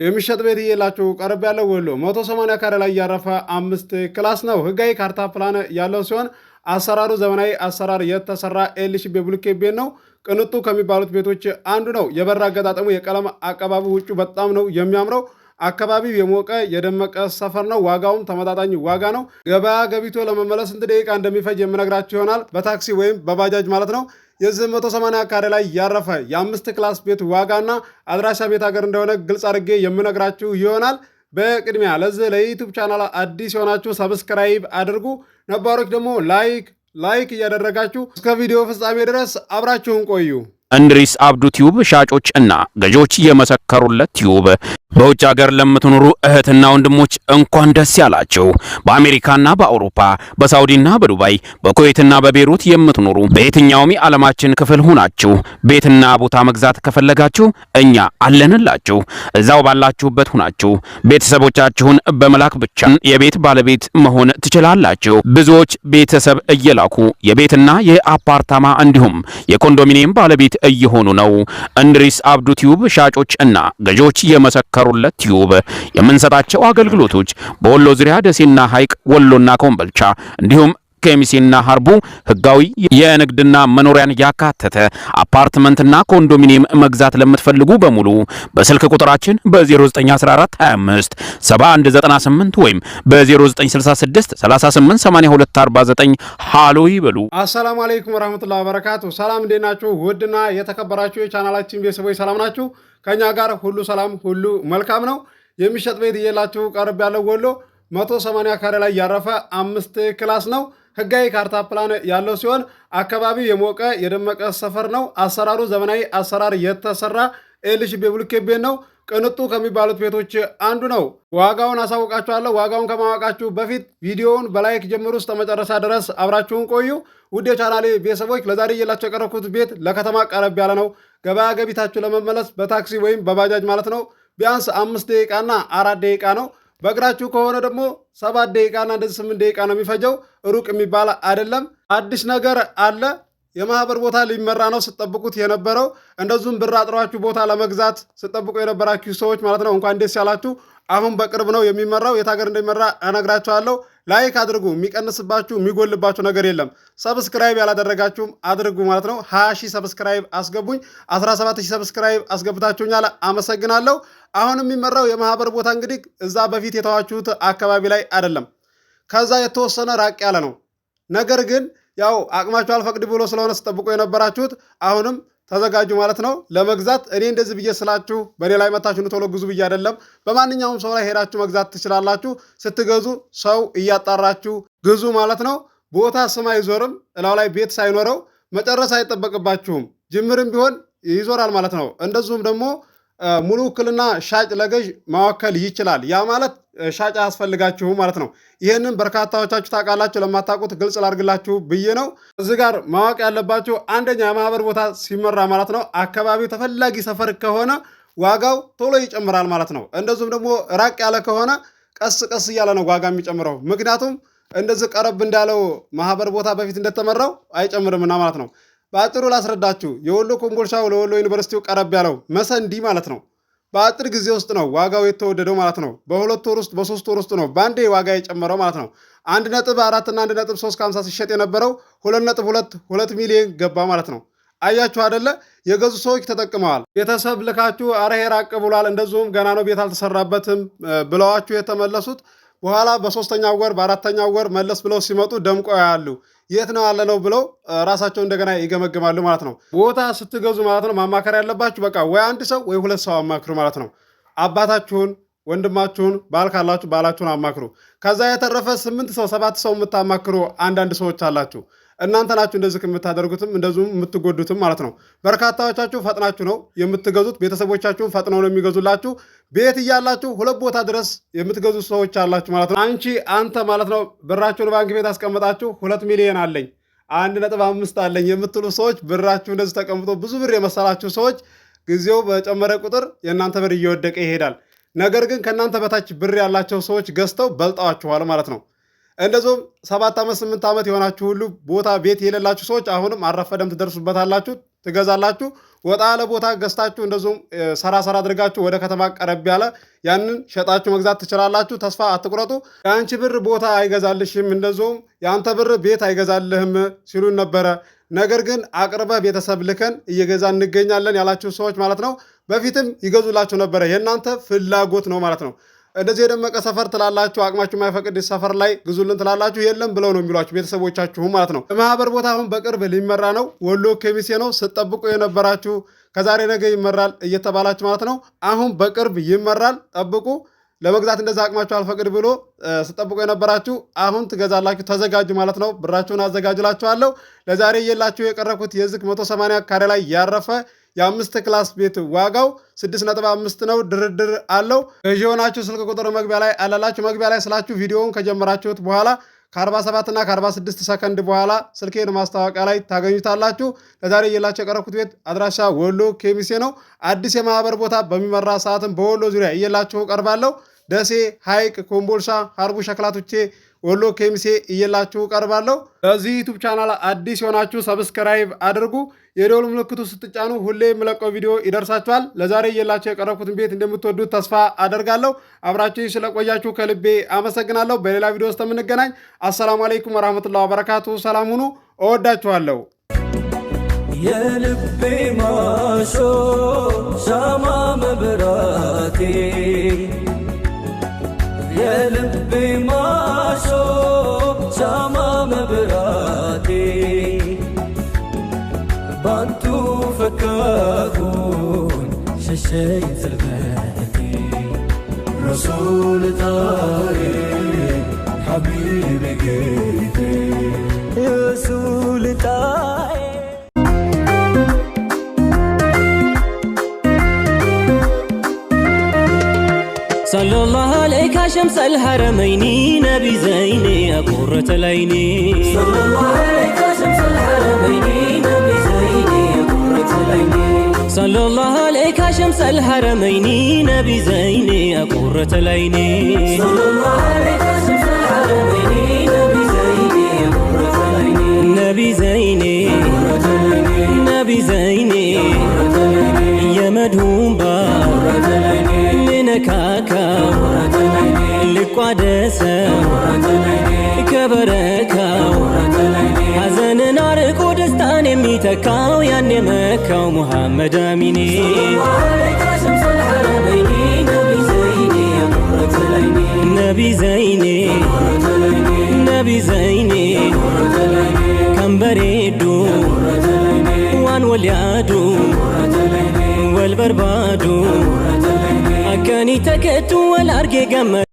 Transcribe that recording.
የሚሸጥ ቤት እየላችሁ ቀረብ ያለው ወሎ 180 ካሬ ላይ ያረፈ 5 ክላስ ነው። ህጋዊ ካርታ ፕላን ያለው ሲሆን አሰራሩ ዘመናዊ አሰራር የተሰራ ኤልሺ ቤብሉኬት ቤት ነው። ቅንጡ ከሚባሉት ቤቶች አንዱ ነው። የበር አገጣጠሙ የቀለም አቀባቡ ውጩ በጣም ነው የሚያምረው። አካባቢው የሞቀ የደመቀ ሰፈር ነው። ዋጋውም ተመጣጣኝ ዋጋ ነው። ገበያ ገብቶ ለመመለስ ስንት ደቂቃ እንደሚፈጅ የምነግራችሁ ይሆናል። በታክሲ ወይም በባጃጅ ማለት ነው። የዚህ 180 ካሬ ላይ ያረፈ የ5 ክላስ ቤት ዋጋና አድራሻ ቤት ሀገር እንደሆነ ግልጽ አድርጌ የምነግራችሁ ይሆናል። በቅድሚያ ለዚህ ለዩቲዩብ ቻናል አዲስ የሆናችሁ ሰብስክራይብ አድርጉ። ነባሮች ደግሞ ላይክ እያደረጋችሁ እስከ ቪዲዮ ፍጻሜ ድረስ አብራችሁን ቆዩ። እንድሪስ አብዱ ቲዩብ ሻጮች እና ገዢዎች የመሰከሩለት ቲዩብ። በውጭ ሀገር ለምትኖሩ እህትና ወንድሞች እንኳን ደስ ያላችሁ። በአሜሪካና በአውሮፓ በሳውዲና በዱባይ በኩዌትና በቤሩት የምትኖሩ በየትኛውም የዓለማችን ክፍል ሆናችሁ ቤትና ቦታ መግዛት ከፈለጋችሁ እኛ አለንላችሁ። እዛው ባላችሁበት ሆናችሁ ቤተሰቦቻችሁን በመላክ ብቻ የቤት ባለቤት መሆን ትችላላችሁ። ብዙዎች ቤተሰብ እየላኩ የቤትና የአፓርታማ እንዲሁም የኮንዶሚኒየም ባለቤት እየሆኑ ነው። እንድሪስ አብዱ ቲዩብ ሻጮች እና ገዢዎች የመሰከሩለት ቲዩብ የምንሰጣቸው አገልግሎቶች በወሎ ዙሪያ ደሴና ሐይቅ፣ ወሎና ኮምቦልቻ እንዲሁም ከሚሴና ሀርቡ ህጋዊ የንግድና መኖሪያን ያካተተ አፓርትመንትና ኮንዶሚኒየም መግዛት ለምትፈልጉ በሙሉ በስልክ ቁጥራችን በ091425 7198 ወይም በ0966 388249 ሃሎ ይበሉ። አሰላሙ አለይኩም ወራህመቱላሂ ወበረካቱ። ሰላም እንዴት ናችሁ? ውድና የተከበራችሁ የቻናላችን ቤተሰቦች ሰላም ናችሁ? ከኛ ጋር ሁሉ ሰላም ሁሉ መልካም ነው። የሚሸጥ ቤት እየላችሁ ቀርብ ያለው ወሎ 180 ካሬ ላይ ያረፈ 5 ክላስ ነው። ህጋዊ ካርታ ፕላን ያለው ሲሆን አካባቢው የሞቀ የደመቀ ሰፈር ነው። አሰራሩ ዘመናዊ አሰራር የተሰራ ኤልሺ ቤብሉኬት ቤት ነው። ቅንጡ ከሚባሉት ቤቶች አንዱ ነው። ዋጋውን አሳውቃችኋለሁ። ዋጋውን ከማወቃችሁ በፊት ቪዲዮውን በላይክ ጀምሩ እስከ መጨረሻ ድረስ አብራችሁን ቆዩ። ውድ የቻናሌ ቤተሰቦች ለዛሬ እየላችሁ የቀረብኩት ቤት ለከተማ ቀረብ ያለ ነው። ገበያ ገቢታችሁ ለመመለስ በታክሲ ወይም በባጃጅ ማለት ነው ቢያንስ 5 ደቂቃና 4 ደቂቃ ነው። በእግራችሁ ከሆነ ደግሞ 7 ደቂቃና እንደዚህ 8 ደቂቃ ነው የሚፈጀው። ሩቅ የሚባል አይደለም። አዲስ ነገር አለ። የማህበር ቦታ ሊመራ ነው ስጠብቁት የነበረው። እንደዚሁም ብር አጥሯችሁ ቦታ ለመግዛት ስጠብቁ የነበራችሁ ሰዎች ማለት ነው እንኳን ደስ ያላችሁ። አሁን በቅርብ ነው የሚመራው። የት ሀገር እንደሚመራ እነግራችኋለሁ። ላይክ አድርጉ። የሚቀንስባችሁ የሚጎልባችሁ ነገር የለም። ሰብስክራይብ ያላደረጋችሁም አድርጉ ማለት ነው። 20 ሺህ ሰብስክራይብ አስገቡኝ። 17 ሺህ ሰብስክራይብ አስገብታችሁኛል። አመሰግናለሁ። አሁን የሚመራው የማህበር ቦታ እንግዲህ እዛ በፊት የተዋችሁት አካባቢ ላይ አይደለም። ከዛ የተወሰነ ራቅ ያለ ነው። ነገር ግን ያው አቅማችሁ አልፈቅድ ብሎ ስለሆነ ስጠብቁ የነበራችሁት አሁንም ተዘጋጁ ማለት ነው ለመግዛት። እኔ እንደዚህ ብዬ ስላችሁ በእኔ ላይ መታችሁ ቶሎ ግዙ ብዬ አይደለም። በማንኛውም ሰው ላይ ሄዳችሁ መግዛት ትችላላችሁ። ስትገዙ ሰው እያጣራችሁ ግዙ ማለት ነው። ቦታ ስም አይዞርም። እላው ላይ ቤት ሳይኖረው መጨረስ አይጠበቅባችሁም። ጅምርም ቢሆን ይዞራል ማለት ነው። እንደዚሁም ደግሞ ሙሉ ውክልና ሻጭ ለገዥ ማወከል ይችላል። ያ ማለት ሻጭ አያስፈልጋችሁም ማለት ነው። ይህንን በርካታዎቻችሁ ታውቃላችሁ። ለማታውቁት ግልጽ ላድርግላችሁ ብዬ ነው። እዚህ ጋር ማወቅ ያለባችሁ አንደኛ የማህበር ቦታ ሲመራ ማለት ነው አካባቢው ተፈላጊ ሰፈር ከሆነ ዋጋው ቶሎ ይጨምራል ማለት ነው። እንደዚሁም ደግሞ ራቅ ያለ ከሆነ ቀስ ቀስ እያለ ነው ዋጋ የሚጨምረው። ምክንያቱም እንደዚህ ቀረብ እንዳለው ማህበር ቦታ በፊት እንደተመራው አይጨምርምና ማለት ነው። በአጭሩ ላስረዳችሁ። የወሎ ኮምቦልቻው ለወሎ ዩኒቨርሲቲው ቀረብ ያለው መሰንዲ ማለት ነው በአጭር ጊዜ ውስጥ ነው ዋጋው የተወደደው ማለት ነው። በ2 ወር ውስጥ በ3 ወር ውስጥ ነው ባንዴ ዋጋ የጨመረው ማለት ነው። 1.4 እና 1.350 ሲሸጥ የነበረው 2.2 ሚሊዮን ገባ ማለት ነው። አያችሁ አይደለ? የገዙ ሰዎች ተጠቅመዋል። ቤተሰብ ልካችሁ አረ ራቅ ብሏል፣ እንደዚሁም ገና ነው ቤት አልተሰራበትም ብለዋችሁ የተመለሱት በኋላ በ3ኛው ወር በ4ኛው ወር መለስ ብለው ሲመጡ ደምቆ ያሉ የት ነው ያለ ነው ብለው ራሳቸው እንደገና ይገመግማሉ ማለት ነው። ቦታ ስትገዙ ማለት ነው ማማከር ያለባችሁ በቃ ወይ አንድ ሰው ወይ 2 ሰው አማክሩ ማለት ነው። አባታችሁን፣ ወንድማችሁን፣ ባል ካላችሁ ባላችሁን አማክሩ። ከዛ የተረፈ 8 ሰው 7 ሰው የምታማክሩ አንዳንድ ሰዎች አላችሁ። እናንተ ናችሁ እንደዚህ የምታደርጉትም እንደዚሁም የምትጎዱትም ማለት ነው። በርካታዎቻችሁ ፈጥናችሁ ነው የምትገዙት። ቤተሰቦቻችሁን ፈጥነው ነው የሚገዙላችሁ። ቤት እያላችሁ 2 ቦታ ድረስ የምትገዙ ሰዎች አላችሁ ማለት ነው። አንተ ማለት ነው ብራችሁን ባንክ ቤት አስቀምጣችሁ 2 ሚሊዮን አለኝ 1.5 አለኝ የምትሉ ሰዎች ብራችሁ እንደዚህ ተቀምጦ ብዙ ብር የመሰላችሁ ሰዎች ጊዜው በጨመረ ቁጥር የእናንተ ብር እየወደቀ ይሄዳል። ነገር ግን ከእናንተ በታች ብር ያላቸው ሰዎች ገዝተው በልጠዋችኋል ማለት ነው። እንደዚሁም 7 ዓመት 8 ዓመት የሆናችሁ ሁሉ ቦታ ቤት የሌላችሁ ሰዎች አሁንም አረፈደም ትደርሱበታላችሁ። ትገዛላችሁ። ወጣ ያለ ቦታ ገዝታችሁ እንደዚሁም ሰራ አድርጋችሁ ወደ ከተማ ቀረብ ያለ ያንን ሸጣችሁ መግዛት ትችላላችሁ። ተስፋ አትቁረጡ። የአንቺ ብር ቦታ አይገዛልሽም፣ እንደዚሁም የአንተ ብር ቤት አይገዛልህም ሲሉን ነበረ። ነገር ግን አቅርበህ ቤተሰብ ልከን እየገዛ እንገኛለን ያላችሁ ሰዎች ማለት ነው በፊትም ይገዙላችሁ ነበረ። የእናንተ ፍላጎት ነው ማለት ነው። እንደዚህ የደመቀ ሰፈር ትላላችሁ፣ አቅማችሁ የማይፈቅድ ሰፈር ላይ ግዙልን ትላላችሁ፣ የለም ብለው ነው የሚሏችሁ ቤተሰቦቻችሁ ማለት ነው። ማህበር ቦታ አሁን በቅርብ ሊመራ ነው። ወሎ ኬሚሴ ነው። ስትጠብቁ የነበራችሁ ከዛሬ ነገ ይመራል እየተባላችሁ ማለት ነው። አሁን በቅርብ ይመራል፣ ጠብቁ። ለመግዛት እንደዛ አቅማችሁ አልፈቅድ ብሎ ስትጠብቁ የነበራችሁ አሁን ትገዛላችሁ፣ ተዘጋጁ ማለት ነው። ብራችሁን አዘጋጅላችኋለሁ። ለዛሬ እየላችሁ የቀረብኩት የዝክ 180 ካሬ ላይ ያረፈ የ5 ክላስ ቤት ዋጋው 6.5 ነው። ድርድር አለው። ገዢ የሆናችሁ ስልክ ቁጥር መግቢያ ላይ አላላችሁ። መግቢያ ላይ ስላችሁ ቪዲዮውን ከጀመራችሁት በኋላ ከ47 እና ከ46 ሰከንድ በኋላ ስልኬን ማስታወቂያ ላይ ታገኙታላችሁ። ለዛሬ እየላችሁ የቀረብኩት ቤት አድራሻ ወሎ ኬሚሴ ነው። አዲስ የማህበር ቦታ በሚመራ ሰዓትም በወሎ ዙሪያ እየላችሁ ቀርባለሁ። ደሴ፣ ሐይቅ፣ ኮምቦልሻ፣ ሀርቡ፣ ሸክላቶቼ ወሎ ኬሚሴ እየላችሁ ቀርባለሁ። ለዚህ ዩቱብ ቻናል አዲስ የሆናችሁ ሰብስክራይብ አድርጉ። የደወል ምልክቱ ስትጫኑ ሁሌ የምለቀው ቪዲዮ ይደርሳችኋል። ለዛሬ እየላችሁ የቀረብኩትን ቤት እንደምትወዱት ተስፋ አደርጋለሁ። አብራችሁ ስለቆያችሁ ከልቤ አመሰግናለሁ። በሌላ ቪዲዮ ውስጥ የምንገናኝ። አሰላሙ አለይኩም ወራህመቱላሂ ወበረካቱ። ሰላም ሁኑ። እወዳችኋለሁ። የልቤ ማሾ ሻማ መብራቴ የልቤ ማሾ ሻማ መብራቴ ባንቱ ፈካኩኝ ሸሸኝ ጽልመቴ ረሱል ጣሪ ሐቢብ ጌቴ ረሱል ጣሪ صلى الله عليك شمس الحرمين نبي زيني يا قرة العيني صلى الله عليك شمس الحرمين نبي زيني يا قرة العيني صلى الله عليك شمس الحرمين نبي زيني يا قرة العيني صلى الله عليك شمس الحرمين نبي زيني يا قرة العيني نبي زيني نبي زيني يا مدهوم با نكاكا لقادسة كبركا حزن نارك ودستان ميتكاو يعني مكاو محمد أميني صلى الله عليك شمس الحرمين نبي زيني يا قرة العيني نبي زيني نبي زيني كم بريدو وان وليادو والبربادو أكاني تكتو والأرقي قمر